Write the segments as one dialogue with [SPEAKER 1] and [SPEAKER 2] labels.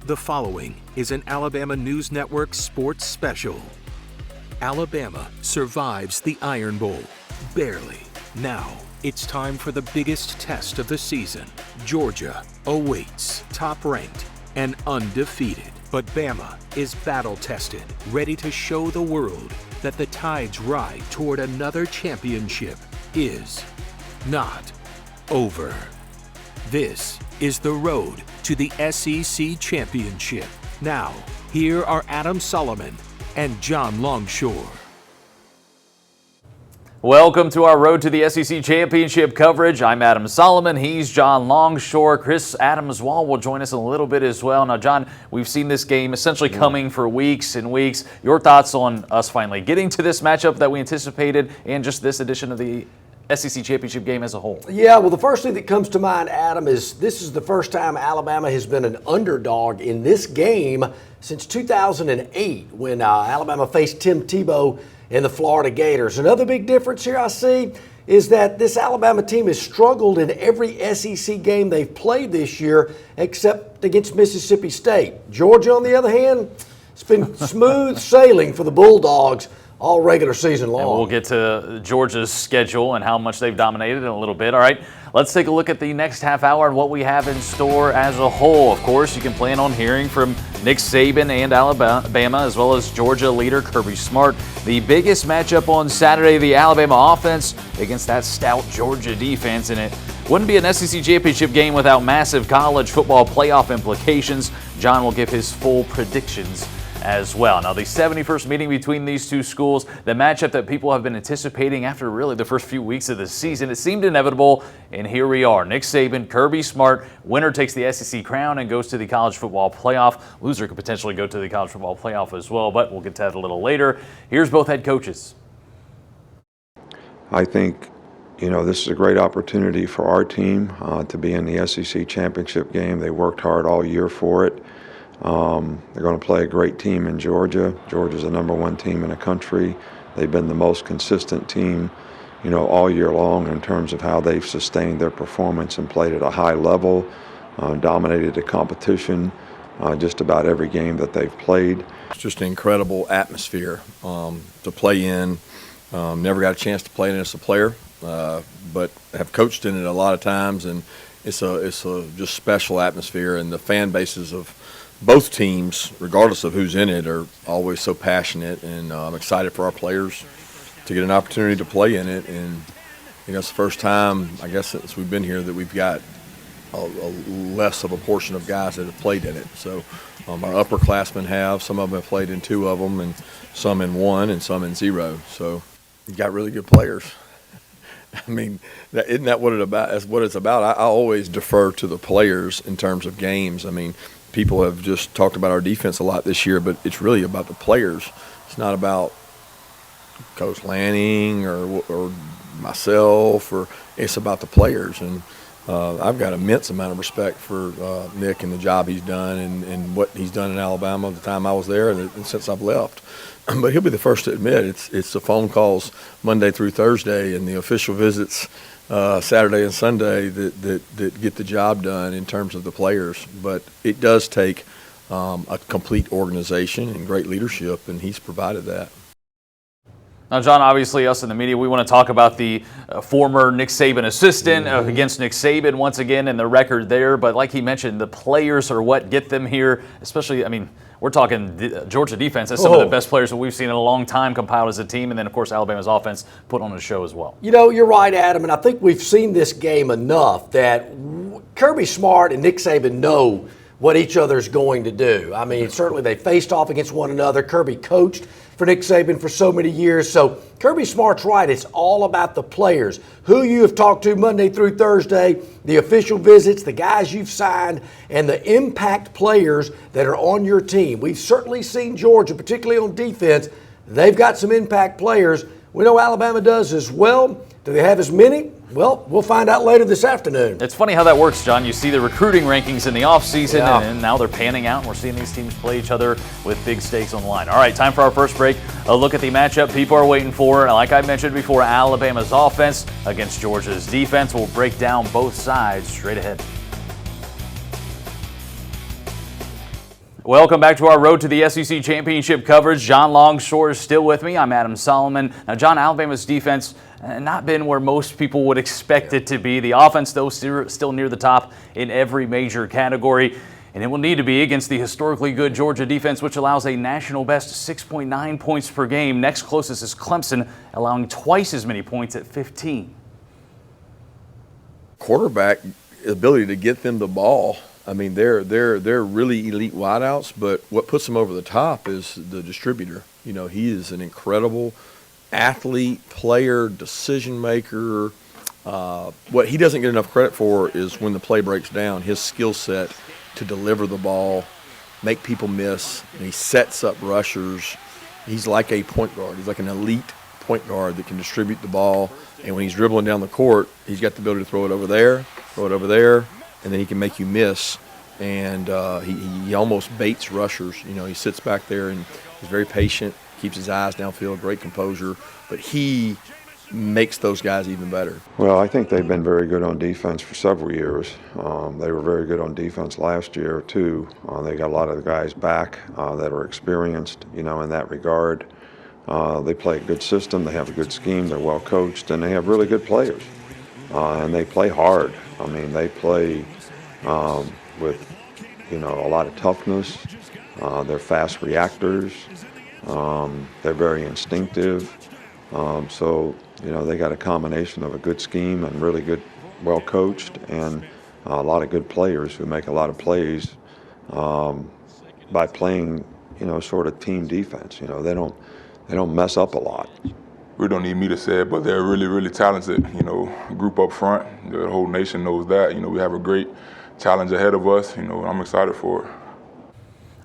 [SPEAKER 1] The following is an Alabama News Network sports special. Alabama survives the Iron Bowl, barely. Now, it's time for the biggest test of the season. Georgia awaits, top-ranked and undefeated. But Bama is battle-tested, ready to show the world that the tide's ride toward another championship is not over. This is the road to the SEC Championship. Now, here are Adam Soloman and John Longshore.
[SPEAKER 2] Welcome to our Road to the SEC Championship coverage. I'm Adam Soloman. He's John Longshore. Chris Adams-Wall will join us in a little bit as well. Now, John, we've seen this game essentially coming for weeks and weeks. Your thoughts on us finally getting to this matchup that we anticipated and just this edition of the SEC Championship game as a whole?
[SPEAKER 3] Yeah, well, the first thing that comes to mind, Adam, is this is the first time Alabama has been an underdog in this game since 2008 when Alabama faced Tim Tebow and the Florida Gators. Another big difference here I see is that this Alabama team has struggled in every SEC game they've played this year except against Mississippi State. Georgia, on the other hand, it's been smooth sailing for the Bulldogs all regular season long.
[SPEAKER 2] And we'll get to Georgia's schedule and how much they've dominated in a little bit. All right, let's take a look at the next half hour and what we have in store as a whole. Of course, you can plan on hearing from Nick Saban and Alabama, as well as Georgia leader Kirby Smart. The biggest matchup on Saturday, the Alabama offense against that stout Georgia defense, and it wouldn't be an SEC championship game without massive college football playoff implications. John will give his full predictions as well. Now, the 71st meeting between these two schools, the matchup that people have been anticipating after really the first few weeks of the season, it seemed inevitable, and here we are. Nick Saban, Kirby Smart, winner takes the SEC crown and goes to the college football playoff. Loser could potentially go to the college football playoff as well, but we'll get to that a little later. Here's both head coaches.
[SPEAKER 4] I think, this is a great opportunity for our team to be in the SEC championship game. They worked hard all year for it. They're going to play a great team in Georgia. Georgia's the #1 team in the country. They've been the most consistent team, all year long in terms of how they've sustained their performance and played at a high level, dominated the competition just about every game that they've played.
[SPEAKER 5] It's just an incredible atmosphere to play in. Never got a chance to play in it as a player, but have coached in it a lot of times, and it's a just special atmosphere, and the fan bases of both teams, regardless of who's in it, are always so passionate, and I'm excited for our players to get an opportunity to play in it. And it's the first time, I guess, since we've been here that we've got a less of a portion of guys that have played in it. So our upperclassmen have. Some of them have played in 2 of them, and some in 1, and some in 0. So you've got really good players. I mean, isn't that what it's about? I always defer to the players in terms of games. I mean, people have just talked about our defense a lot this year, but it's really about the players. It's not about Coach Lanning or myself, or it's about the players. And I've got immense amount of respect for Nick and the job he's done and what he's done in Alabama the time I was there and since I've left. But he'll be the first to admit it's the phone calls Monday through Thursday and the official visits Saturday and Sunday that get the job done in terms of the players. But it does take a complete organization and great leadership, and he's provided that.
[SPEAKER 2] Now, John, obviously us in the media, we want to talk about the former Nick Saban assistant against Nick Saban once again and the record there. But like he mentioned, the players are what get them here, especially, we're talking Georgia defense. That's some of the best players that we've seen in a long time compiled as a team. And then, of course, Alabama's offense put on a show as well.
[SPEAKER 3] You're right, Adam, and I think we've seen this game enough that Kirby Smart and Nick Saban know what each other's going to do. Certainly they faced off against one another. Kirby coached for Nick Saban for so many years. So Kirby Smart's right. It's all about the players, who you have talked to Monday through Thursday, the official visits, the guys you've signed, and the impact players that are on your team. We've certainly seen Georgia, particularly on defense. They've got some impact players. We know Alabama does as well. Do they have as many? Well, we'll find out later this afternoon.
[SPEAKER 2] It's funny how that works, John. You see the recruiting rankings in the offseason, and now they're panning out, and we're seeing these teams play each other with big stakes on the line. All right, time for our first break. A look at the matchup people are waiting for. Like I mentioned before, Alabama's offense against Georgia's defense. We'll break down both sides straight ahead. Welcome back to our Road to the SEC Championship coverage. John Longshore is still with me. I'm Adam Soloman. Now, John, Alabama's defense not been where most people would expect it to be. The offense, though, still near the top in every major category. And it will need to be against the historically good Georgia defense, which allows a national best 6.9 points per game. Next closest is Clemson, allowing twice as many points at 15.
[SPEAKER 5] Quarterback ability to get them the ball. I mean, they're really elite wideouts, but what puts them over the top is the distributor. You know, he is an incredible athlete, player, decision maker. What he doesn't get enough credit for is when the play breaks down, his skill set to deliver the ball, make people miss, and he sets up rushers. He's like a point guard. He's like an elite point guard that can distribute the ball, and when he's dribbling down the court, he's got the ability to throw it over there, and then he can make you miss. And he almost baits rushers. You know, he sits back there and he's very patient, keeps his eyes downfield, great composure, but he makes those guys even better.
[SPEAKER 4] Well, I think they've been very good on defense for several years. They were very good on defense last year, too. They got a lot of the guys back that are experienced, you know, in that regard. They play a good system. They have a good scheme. They're well coached, and they have really good players. And they play hard. I mean, they play with, you know, a lot of toughness. They're fast reactors. They're very instinctive. So, you know, they got a combination of a good scheme and really good, well coached, and a lot of good players who make a lot of plays by playing, you know, sort of team defense. You know, they don't mess up a lot.
[SPEAKER 6] We don't need me to say it, but they're really, really talented, you know, group up front. The whole nation knows that. You know, we have a great challenge ahead of us. You know, I'm excited for it.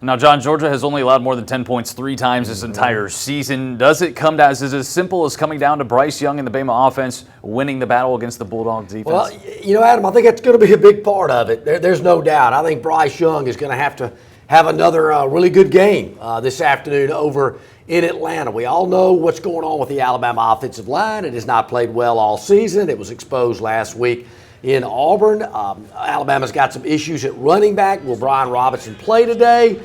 [SPEAKER 2] Now, John, Georgia has only allowed more than 10 points 3 times this entire season. Does it come down, is it as simple as coming down to Bryce Young and the Bama offense winning the battle against the Bulldogs defense?
[SPEAKER 3] Well, you know, Adam, I think that's going to be a big part of it. There's no doubt. I think Bryce Young is going to have another really good game this afternoon over in Atlanta. We all know what's going on with the Alabama offensive line. It has not played well all season. It was exposed last week in Auburn. Alabama's got some issues at running back. Will Brian Robinson play today?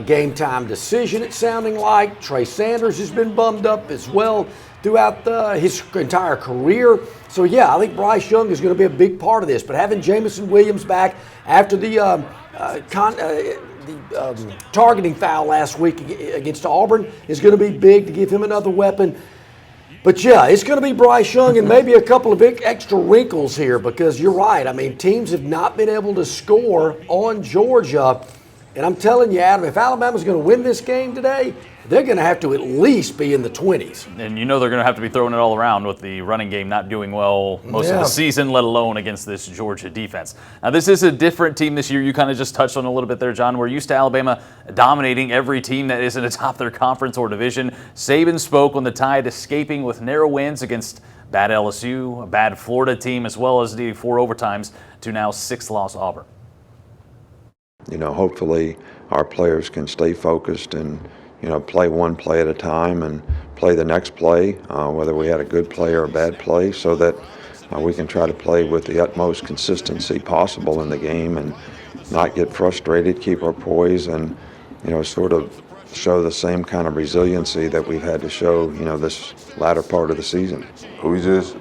[SPEAKER 3] Game time decision, it's sounding like. Trey Sanders has been bummed up as well throughout his entire career. So, yeah, I think Bryce Young is going to be a big part of this. But having Jamison Williams back after the targeting foul last week against Auburn is going to be big to give him another weapon. But, yeah, it's going to be Bryce Young and maybe a couple of big extra wrinkles here, because you're right. I mean, teams have not been able to score on Georgia. And I'm telling you, Adam, if Alabama's going to win this game today, they're going to have to at least be in the 20s.
[SPEAKER 2] And you know they're going to have to be throwing it all around with the running game not doing well most of the season, let alone against this Georgia defense. Now, this is a different team this year. You kind of just touched on a little bit there, John. We're used to Alabama dominating every team that isn't atop their conference or division. Saban spoke on the Tide escaping with narrow wins against bad LSU, a bad Florida team, as well as the 4 overtimes to now 6-loss Auburn.
[SPEAKER 4] You know, hopefully our players can stay focused and, you know, play one play at a time and play the next play, whether we had a good play or a bad play, so that we can try to play with the utmost consistency possible in the game and not get frustrated, keep our poise, and, you know, sort of show the same kind of resiliency that we've had to show, you know, this latter part of the season.
[SPEAKER 6] We just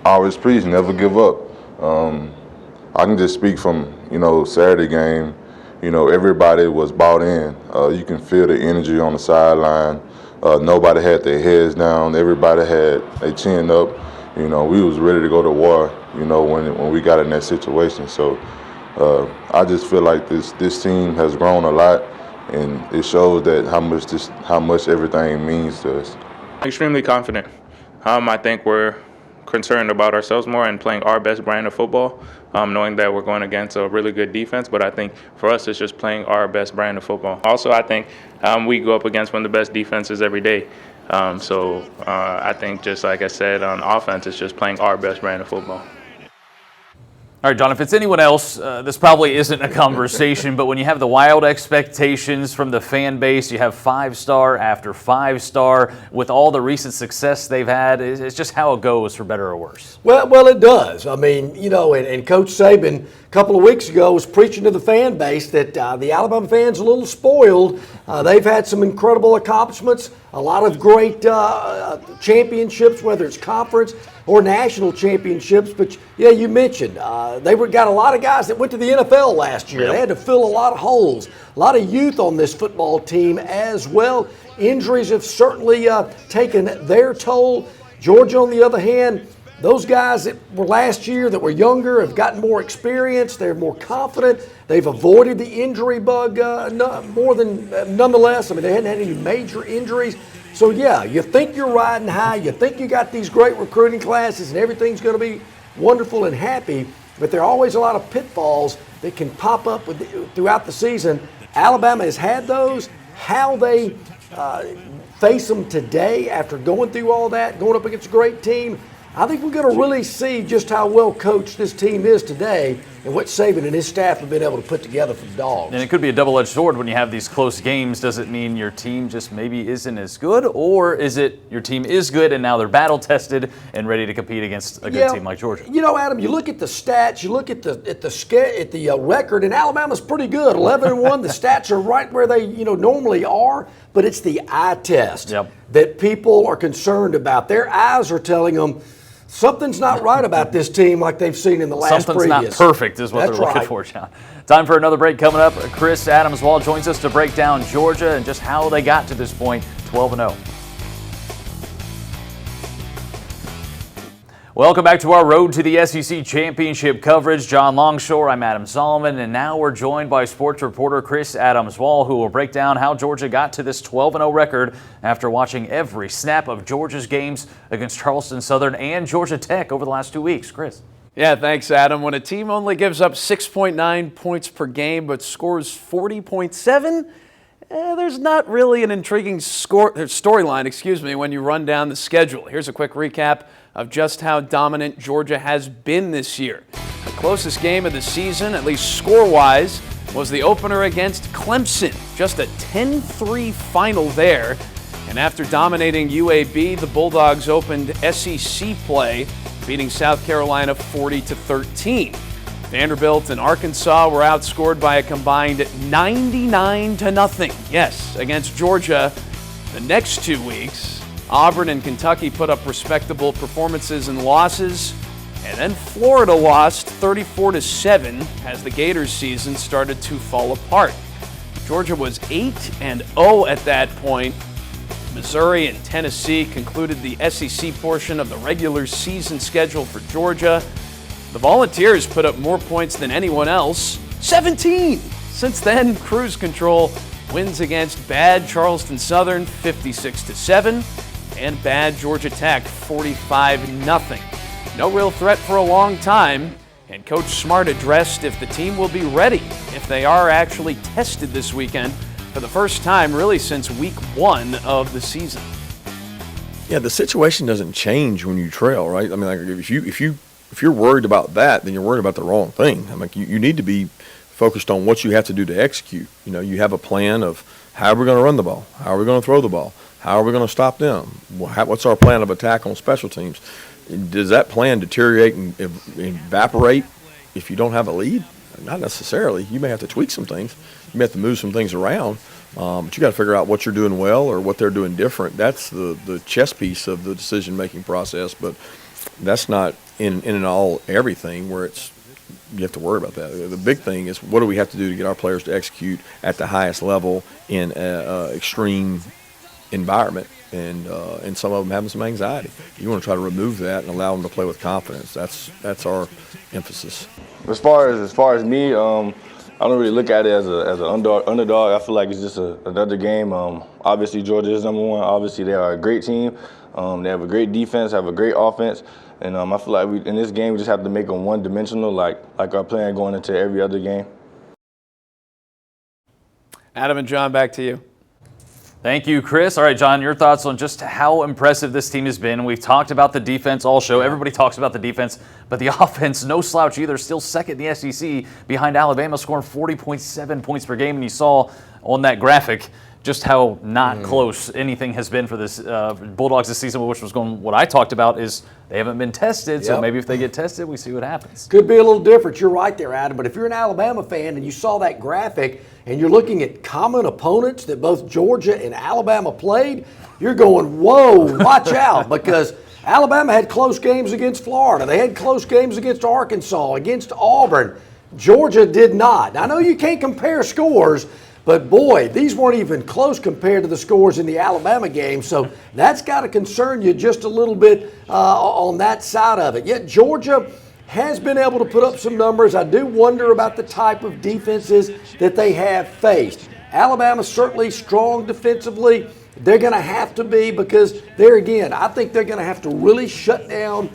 [SPEAKER 6] always preach, never give up. I can just speak from, you know, Saturday game. You know, everybody was bought in. You can feel the energy on the sideline. Nobody had their heads down. Everybody had their chin up. You know, we was ready to go to war, you know, when we got in that situation. So I just feel like this team has grown a lot, and it shows that how much everything means to us.
[SPEAKER 7] Extremely confident. I think we're concerned about ourselves more and playing our best brand of football, knowing that we're going against a really good defense. But I think for us, it's just playing our best brand of football. Also, I think we go up against one of the best defenses every day. So I think, just like I said, on offense, it's just playing our best brand of football.
[SPEAKER 2] All right, John, if it's anyone else, this probably isn't a conversation, but when you have the wild expectations from the fan base, you have 5-star after 5-star with all the recent success they've had, it's just how it goes for better or worse.
[SPEAKER 3] Well, it does. I mean, and Coach Saban a couple of weeks ago was preaching to the fan base that the Alabama fans are a little spoiled. They've had some incredible accomplishments, a lot of great championships, whether it's conference or national championships. But, you mentioned they got a lot of guys that went to the NFL last year. Yep. They had to fill a lot of holes, a lot of youth on this football team as well. Injuries have certainly taken their toll. Georgia, on the other hand, those guys that were last year that were younger have gotten more experience. They're more confident. They've avoided the injury bug nonetheless. I mean, they hadn't had any major injuries. So, you think you're riding high. You think you got these great recruiting classes and everything's going to be wonderful and happy. But there are always a lot of pitfalls that can pop up throughout the season. Alabama has had those. How they face them today after going through all that, going up against a great team, I think we're going to really see just how well coached this team is today and what Saban and his staff have been able to put together for the Dogs.
[SPEAKER 2] And it could be a double-edged sword when you have these close games. Does it mean your team just maybe isn't as good, or is it your team is good and now they're battle-tested and ready to compete against a good team like Georgia? Adam,
[SPEAKER 3] you look at the stats, you look at the record, and Alabama's pretty good, 11-1. The stats are right where they normally are, but it's the eye test that people are concerned about. Their eyes are telling them something's not right about this team like they've seen in the last
[SPEAKER 2] Something's not perfect is what they're looking for, John. Time for another break coming up. Chris Adams-Wall joins us to break down Georgia and just how they got to this point, 12-0. Welcome back to our Road to the SEC Championship coverage. John Longshore, I'm Adam Soloman, and now we're joined by sports reporter Chris Adams-Wall, who will break down how Georgia got to this 12-0 record after watching every snap of Georgia's games against Charleston Southern and Georgia Tech over the last 2 weeks. Chris.
[SPEAKER 8] Yeah, thanks, Adam. When a team only gives up 6.9 points per game but scores 40.7, there's not really an intriguing storyline, when you run down the schedule. Here's a quick recap of just how dominant Georgia has been this year. The closest game of the season, at least score-wise, was the opener against Clemson. Just a 10-3 final there. And after dominating UAB, the Bulldogs opened SEC play, beating South Carolina 40-13. Vanderbilt and Arkansas were outscored by a combined 99-0. Yes, against Georgia. The next 2 weeks, Auburn and Kentucky put up respectable performances and losses, and then Florida lost 34-7 as the Gators' season started to fall apart. Georgia was 8-0 at that point. Missouri and Tennessee concluded the SEC portion of the regular season schedule for Georgia. The Volunteers put up more points than anyone else, 17. Since then, cruise control wins against bad Charleston Southern 56-7 and bad Georgia Tech 45-0. No real threat for a long time, and Coach Smart addressed if the team will be ready if they are actually tested this weekend for the first time really since week 1 of the season.
[SPEAKER 5] Yeah, the situation doesn't change when you trail, right? I mean, like if you're worried about that, then you're worried about the wrong thing. I mean, you need to be focused on what you have to do to execute. You have a plan of how are we going to run the ball, how are we going to throw the ball, how are we going to stop them, what's our plan of attack on special teams. Does that plan deteriorate and evaporate if you don't have a lead? Not necessarily. You may have to tweak some things. You may have to move some things around. But you got to figure out what you're doing well or what they're doing different. That's the chess piece of the decision-making process. But that's not in and all everything where you have to worry about that. The big thing is what do we have to do to get our players to execute at the highest level in an extreme environment, and some of them having some anxiety. You want to try to remove that and allow them to play with confidence. That's our emphasis.
[SPEAKER 9] As far as me, I don't really look at it as an underdog. I feel like it's just another game. Obviously, Georgia is number one. Obviously, they are a great team. They have a great defense, have a great offense. And I feel like in this game, we just have to make them one-dimensional, like our plan going into every other game.
[SPEAKER 8] Adam and John, back to you.
[SPEAKER 2] Thank you, Chris. All right, John, your thoughts on just how impressive this team has been. We've talked about the defense all show. Everybody talks about the defense, but the offense, no slouch either. Still second in the SEC behind Alabama, scoring 40.7 points per game. And you saw on that graphic just how not close anything has been for this Bulldogs this season, which was what I talked about is they haven't been tested, so maybe if they get tested, we see what happens.
[SPEAKER 3] Could be a little different. You're right there, Adam, but if you're an Alabama fan and you saw that graphic and you're looking at common opponents that both Georgia and Alabama played, you're going, whoa, watch out, because Alabama had close games against Florida. They had close games against Arkansas, against Auburn. Georgia did not. I know you can't compare scores, but boy, these weren't even close compared to the scores in the Alabama game. So that's got to concern you just a little bit on that side of it. Yet Georgia has been able to put up some numbers. I do wonder about the type of defenses that they have faced. Alabama's certainly strong defensively. They're going to have to be, because there again, I think they're going to have to really shut down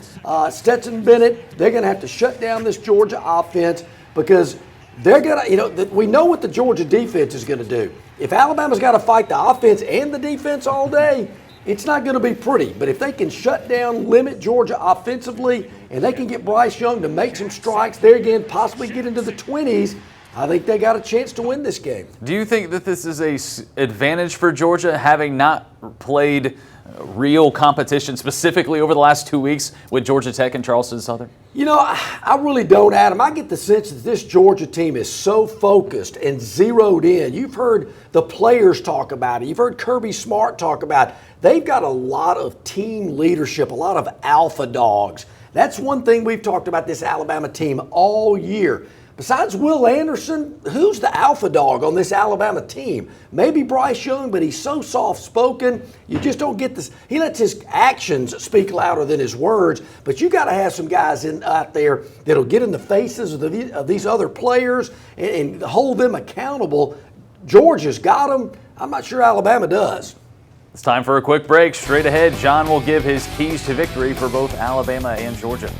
[SPEAKER 3] Stetson Bennett. They're going to have to shut down this Georgia offense, because they're going to, we know what the Georgia defense is going to do. If Alabama's got to fight the offense and the defense all day, it's not going to be pretty. But if they can shut down, limit Georgia offensively, and they can get Bryce Young to make some strikes, there again, possibly get into the 20s, I think they got a chance to win this game.
[SPEAKER 2] Do you think that this is an advantage for Georgia, having not played real competition specifically over the last 2 weeks with Georgia Tech and Charleston Southern?
[SPEAKER 3] I really don't, Adam. I get the sense that this Georgia team is so focused and zeroed in. You've heard the players talk about it. You've heard Kirby Smart talk about it. They've got a lot of team leadership, a lot of alpha dogs. That's one thing we've talked about this Alabama team all year. Besides Will Anderson, who's the alpha dog on this Alabama team? Maybe Bryce Young, but he's so soft-spoken. You just don't get this. He lets his actions speak louder than his words, but you got to have some guys out there that'll get in the faces of these other players and hold them accountable. Georgia's got them. I'm not sure Alabama does.
[SPEAKER 2] It's time for a quick break. Straight ahead, John will give his keys to victory for both Alabama and Georgia.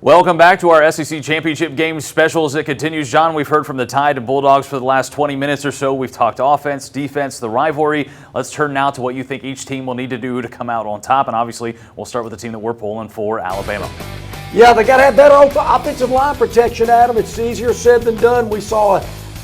[SPEAKER 2] Welcome back to our SEC Championship Game special as it continues. John, we've heard from the Tide and Bulldogs for the last 20 minutes or so. We've talked offense, defense, the rivalry. Let's turn now to what you think each team will need to do to come out on top. And obviously, we'll start with the team that we're pulling for, Alabama.
[SPEAKER 3] Yeah, they got to have better offensive line protection, Adam. It's easier said than done. We saw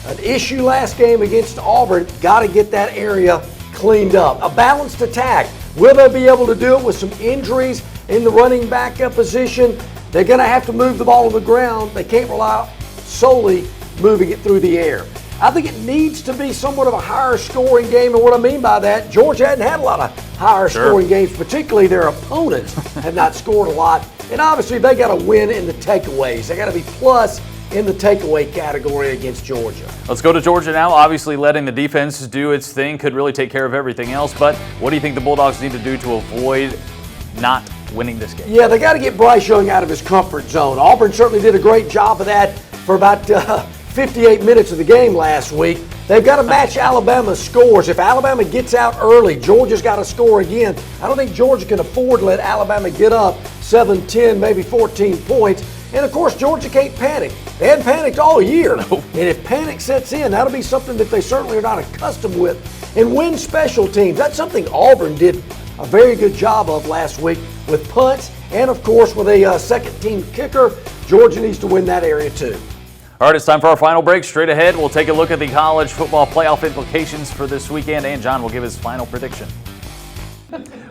[SPEAKER 3] an issue last game against Auburn. Got to get that area cleaned up. A balanced attack. Will they be able to do it with some injuries in the running back position? They're going to have to move the ball to the ground. They can't rely solely moving it through the air. I think it needs to be somewhat of a higher scoring game, and what I mean by that, Georgia hadn't had a lot of higher scoring games, particularly their opponents have not scored a lot. And obviously they got to win in the takeaways. They got to be plus in the takeaway category against Georgia.
[SPEAKER 2] Let's go to Georgia now. Obviously letting the defense do its thing could really take care of everything else, but what do you think the Bulldogs need to do to avoid not winning this game?
[SPEAKER 3] Yeah, they got to get Bryce Young out of his comfort zone. Auburn certainly did a great job of that for about 58 minutes of the game last week. They've got to match Alabama's scores. If Alabama gets out early, Georgia's got to score again. I don't think Georgia can afford to let Alabama get up 7, 10, maybe 14 points. And, of course, Georgia can't panic. They hadn't panicked all year. No. And if panic sets in, that'll be something that they certainly are not accustomed with. And win special teams. That's something Auburn did a very good job of last week with punts and, of course, with a second-team kicker. Georgia needs to win that area, too.
[SPEAKER 2] All right, it's time for our final break. Straight ahead, we'll take a look at the college football playoff implications for this weekend, and John will give his final prediction.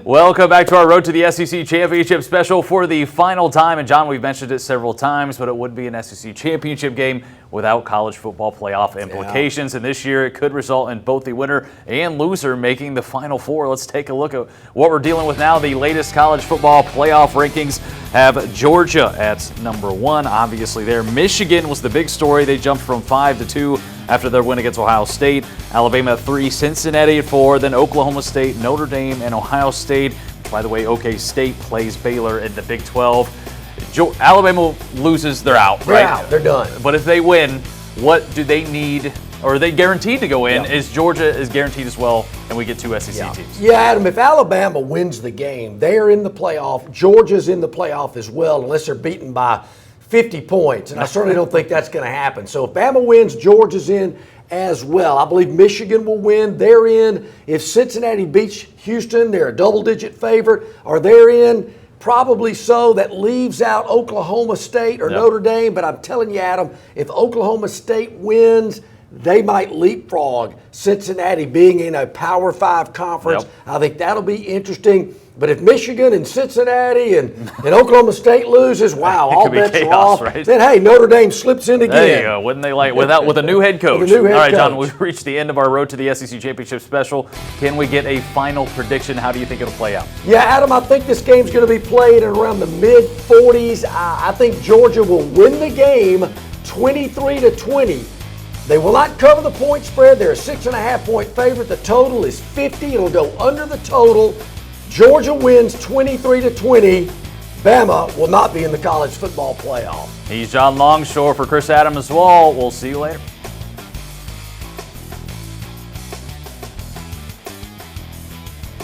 [SPEAKER 2] Welcome back to our Road to the SEC Championship special for the final time. And John, we've mentioned it several times, but it would be an SEC Championship game without college football playoff implications. And this year it could result in both the winner and loser making the Final Four. Let's take a look at what we're dealing with now. The latest college football playoff rankings have Georgia at number 1. Obviously there. Michigan was the big story. They jumped from 5 to 2 after their win against Ohio State. Alabama at 3, Cincinnati at 4, then Oklahoma State, Notre Dame, and Ohio State. By the way, OK State plays Baylor in the Big 12. Alabama loses, they're out, right?
[SPEAKER 3] They're out, they're done.
[SPEAKER 2] But if they win, what do they need, or are they guaranteed to go in? Yeah. Is Georgia is guaranteed as well, and we get 2 SEC teams?
[SPEAKER 3] Yeah, Adam, if Alabama wins the game, they're in the playoff. Georgia's in the playoff as well, unless they're beaten by 50 points, and I certainly don't think that's going to happen. So if Bama wins, Georgia's in as well. I believe Michigan will win. They're in. If Cincinnati beats Houston, they're a double-digit favorite. Are they in? Probably so. That leaves out Oklahoma State or Notre Dame. But I'm telling you, Adam, if Oklahoma State wins, they might leapfrog Cincinnati being in a Power 5 conference. I think that'll be interesting. But if Michigan and Cincinnati and Oklahoma State loses, wow, all bets are off.
[SPEAKER 2] Right?
[SPEAKER 3] Then, hey, Notre Dame slips in again.
[SPEAKER 2] There you go. Wouldn't they like with a new head coach?
[SPEAKER 3] With a new head
[SPEAKER 2] all right, John,
[SPEAKER 3] coach.
[SPEAKER 2] we've reached the end of our Road to the SEC Championship special. Can we get a final prediction? How do you think it'll play out?
[SPEAKER 3] Yeah, Adam, I think this game's going to be played at around the mid-40s. I think Georgia will win the game 23-20. They will not cover the point spread. They're a 6.5-point favorite. The total is 50. It'll go under the total. Georgia wins 23-20. Bama will not be in the college football playoff.
[SPEAKER 2] He's John Longshore for Chris Adam as well. We'll see you later.